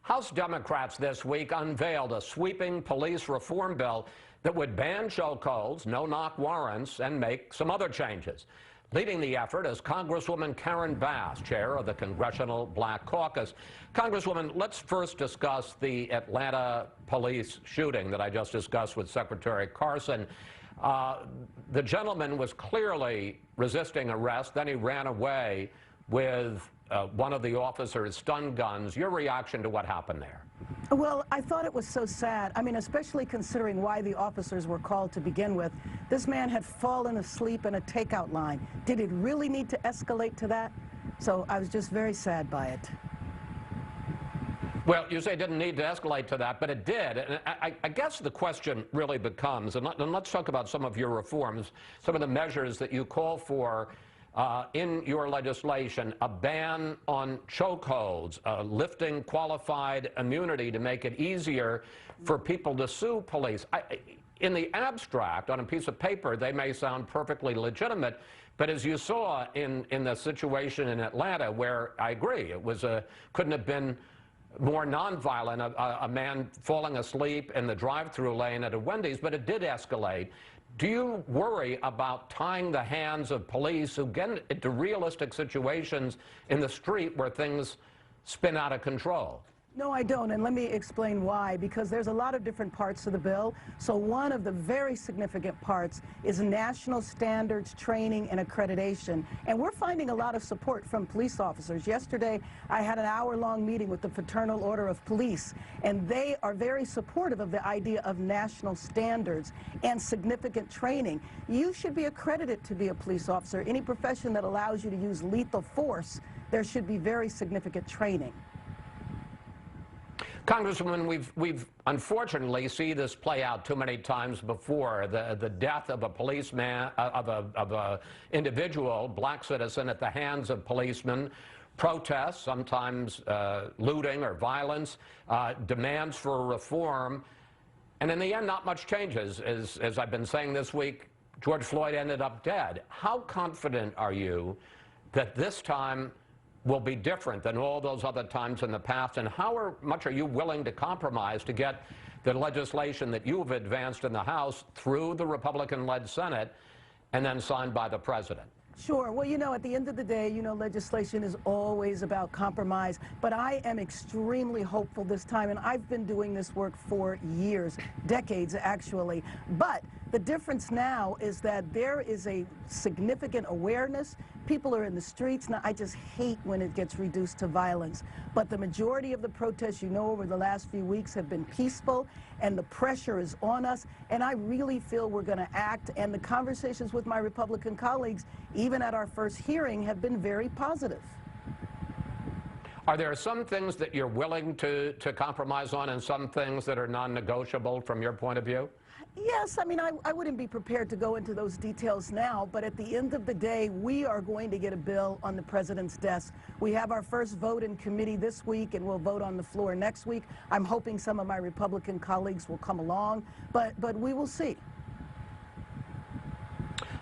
House Democrats this week unveiled a sweeping police reform bill that would ban chokeholds, no-knock warrants, and make some other changes. Leading the effort is Congresswoman Karen Bass, chair of the Congressional Black Caucus. Congresswoman, let's first discuss the Atlanta police shooting that I just discussed with Secretary Carson. The gentleman was clearly resisting arrest, then he ran away with one of the officers' stun guns. Your reaction to what happened there? Well, I thought it was so sad. I mean, especially considering why the officers were called to begin with. This man had fallen asleep in a takeout line. Did it really need to escalate to that? So I was just very sad by it. Well, you say it didn't need to escalate to that, but it did. And I guess the question really becomes, and let's talk about some of your reforms, some of the measures that you call for in your legislation, a ban on chokeholds, lifting qualified immunity to make it easier for people to sue police. In the abstract, on a piece of paper, they may sound perfectly legitimate, but as you saw in the situation in Atlanta, where I agree, it was couldn't have been more nonviolent, a man falling asleep in the drive-through lane at a Wendy's, but it did escalate. Do you worry about tying the hands of police who get into realistic situations in the street where things spin out of control? No, I don't, and let me explain why. Because there's a lot of different parts of the bill. So one of the very significant parts is national standards, training, and accreditation. And we're finding a lot of support from police officers. Yesterday, I had an hour-long meeting with the Fraternal Order of Police, and they are very supportive of the idea of national standards and significant training. You should be accredited to be a police officer. Any profession that allows you to use lethal force, there should be very significant training. Congresswoman, we've unfortunately seen this play out too many times before. The death of a policeman, of a individual, black citizen, at the hands of policemen, protests, sometimes looting or violence, demands for reform, and in the end, not much changes. As I've been saying this week, George Floyd ended up dead. How confident are you that this time will be different than all those other times in the past, and how much are you willing to compromise to get the legislation that you've advanced in the House through the Republican-led Senate and then signed by the President? Sure. Well, you know, at the end of the day, you know, legislation is always about compromise, but I am extremely hopeful this time, and I've been doing this work for years, decades actually. But the difference now is that there is a significant awareness. People are in the streets. Now, I just hate when it gets reduced to violence. But the majority of the protests, you know, over the last few weeks have been peaceful, and the pressure is on us. And I really feel we're going to act. And the conversations with my Republican colleagues, even at our first hearing, have been very positive. Are there some things that you're willing to compromise on and some things that are non-negotiable from your point of view? Yes, I mean, I wouldn't be prepared to go into those details now, but at the end of the day, we are going to get a bill on the President's desk. We have our first vote in committee this week, and we'll vote on the floor next week. I'm hoping some of my Republican colleagues will come along, but we will see.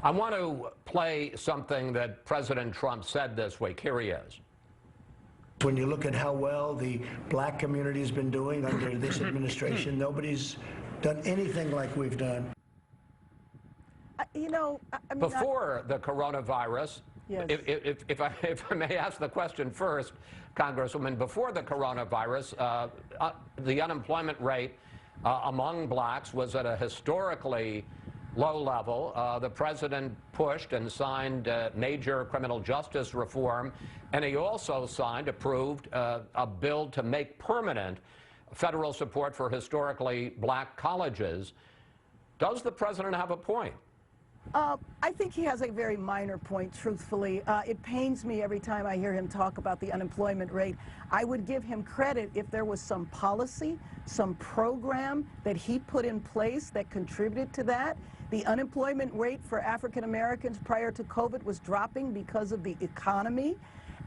I want to play something that President Trump said this week. Here he is. When you look at how well the black community has been doing under this administration, nobody's done anything like we've done. You know, I mean, before the coronavirus, yes. if I may ask the question first, Congresswoman, before the coronavirus, the unemployment rate among blacks was at a historically low level. The President pushed and signed major criminal justice reform, and he also approved a bill to make permanent federal support for historically black colleges. Does the President have a point? I think he has a very minor point, truthfully. It pains me every time I hear him talk about the unemployment rate. I would give him credit if there was some policy, some program that he put in place that contributed to that. The unemployment rate for African Americans prior to COVID was dropping because of the economy.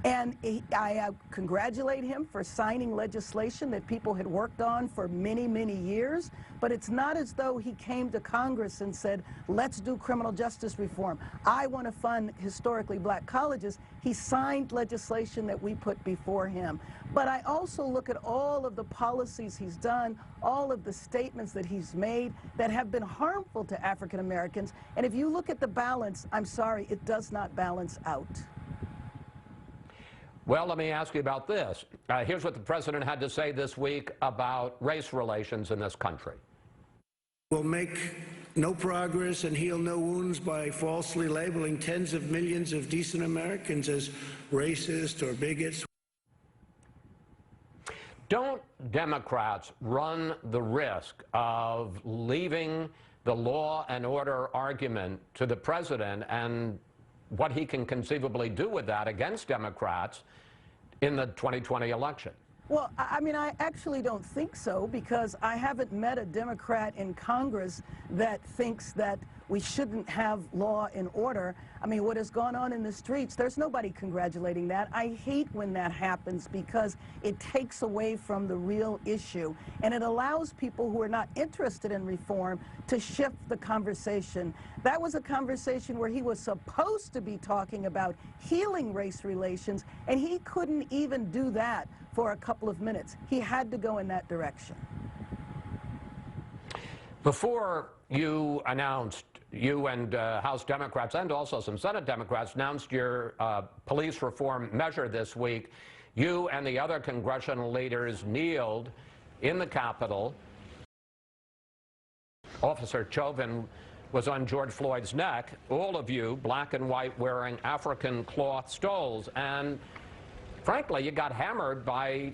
And I congratulate him for signing legislation that people had worked on for many, many years. But it's not as though he came to Congress and said, let's do criminal justice reform. I want to fund historically black colleges. He signed legislation that we put before him. But I also look at all of the policies he's done, all of the statements that he's made that have been harmful to African Americans. And if you look at the balance, I'm sorry, it does not balance out. Well, let me ask you about this. Here's what the president had to say this week about race relations in this country. We'll make no progress and heal no wounds by falsely labeling tens of millions of decent Americans as racist or bigots. Don't Democrats run the risk of leaving the law and order argument to the president and what he can conceivably do with that against Democrats in the 2020 election? Well, I mean, I actually don't think so, because I haven't met a Democrat in Congress that thinks that we shouldn't have law and order. I mean, what has gone on in the streets, there's nobody congratulating that. I hate when that happens because it takes away from the real issue, and it allows people who are not interested in reform to shift the conversation. That was a conversation where he was supposed to be talking about healing race relations, and he couldn't even do that for a couple of minutes. He had to go in that direction. Before you announced, you and House Democrats and also some Senate Democrats announced your police reform measure this week, you and the other congressional leaders kneeled in the Capitol. Officer Chauvin was on George Floyd's neck. All of you, black and white, wearing African cloth stoles. And frankly, you got hammered by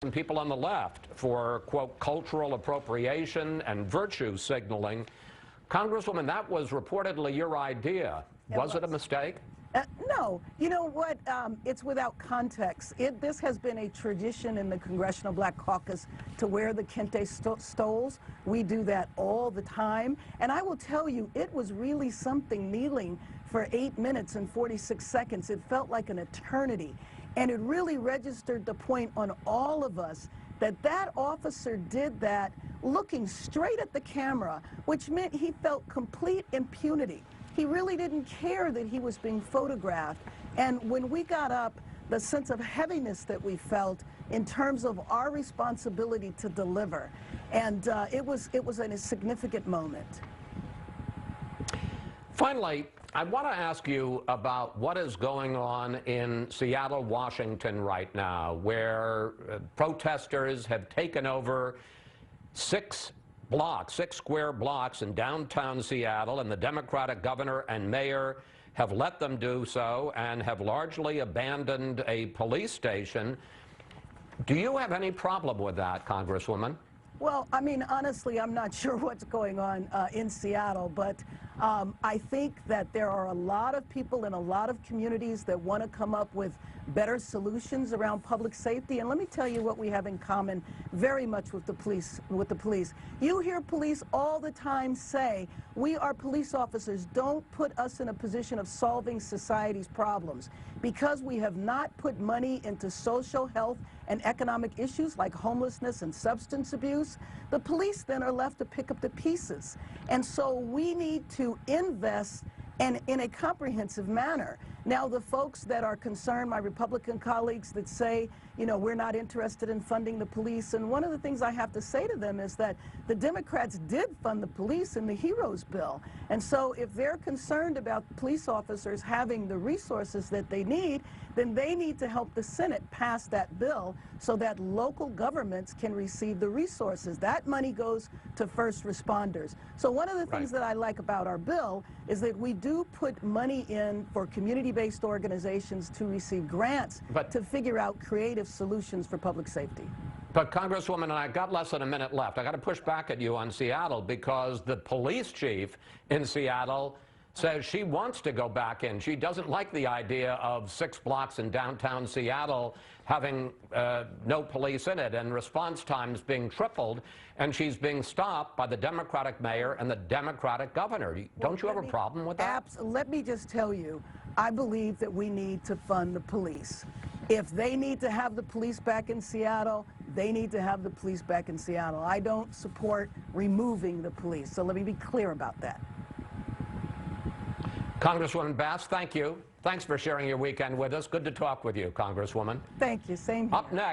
some people on the left for, quote, cultural appropriation and virtue signaling. Congresswoman, that was reportedly your idea. Was it a mistake? No. You know what? It's without context. This has been a tradition in the Congressional Black Caucus to wear the kente stoles. We do that all the time. And I will tell you, it was really something kneeling for 8 minutes and 46 seconds. It felt like an eternity. And it really registered the point on all of us that that officer did that looking straight at the camera, which meant he felt complete impunity. He really didn't care that he was being photographed. And when we got up, the sense of heaviness that we felt in terms of our responsibility to deliver. And it was a significant moment. Finally, I want to ask you about what is going on in Seattle, Washington right now, where protesters have taken over 6 square blocks in downtown Seattle, and the Democratic governor and mayor have let them do so and have largely abandoned a police station. Do you have any problem with that, Congresswoman? Well, I mean, honestly, I'm not sure what's going on in Seattle, but I think that there are a lot of people in a lot of communities that want to come up with better solutions around public safety. And let me tell you what we have in common very much with the police. You hear police all the time say, we are police officers, don't put us in a position of solving society's problems. Because we have not put money into social health and economic issues like homelessness and substance abuse, the police then are left to pick up the pieces. And so we need to invest in a comprehensive manner. Now, the folks that are concerned, my Republican colleagues that say, you know, we're not interested in funding the police, and one of the things I have to say to them is that the Democrats did fund the police in the HEROES bill. And so if they're concerned about police officers having the resources that they need, then they need to help the Senate pass that bill so that local governments can receive the resources. That money goes to first responders. So one of the things that I like about our bill is that we do put money in for community-based organizations to receive grants to figure out creative solutions for public safety. But Congresswoman, and I've got less than a minute left, I got to push back at you on Seattle, because the police chief in Seattle says she wants to go back in. She doesn't like the idea of 6 blocks in downtown Seattle having no police in it and response times being tripled, and she's being stopped by the Democratic mayor and the Democratic governor. Don't you have a problem with that? Let me just tell you, I believe that we need to fund the police. If they need to have the police back in Seattle, they need to have the police back in Seattle. I don't support removing the police, so let me be clear about that. Congresswoman Bass, thank you. Thanks for sharing your weekend with us. Good to talk with you, Congresswoman. Thank you. Same here. Up next.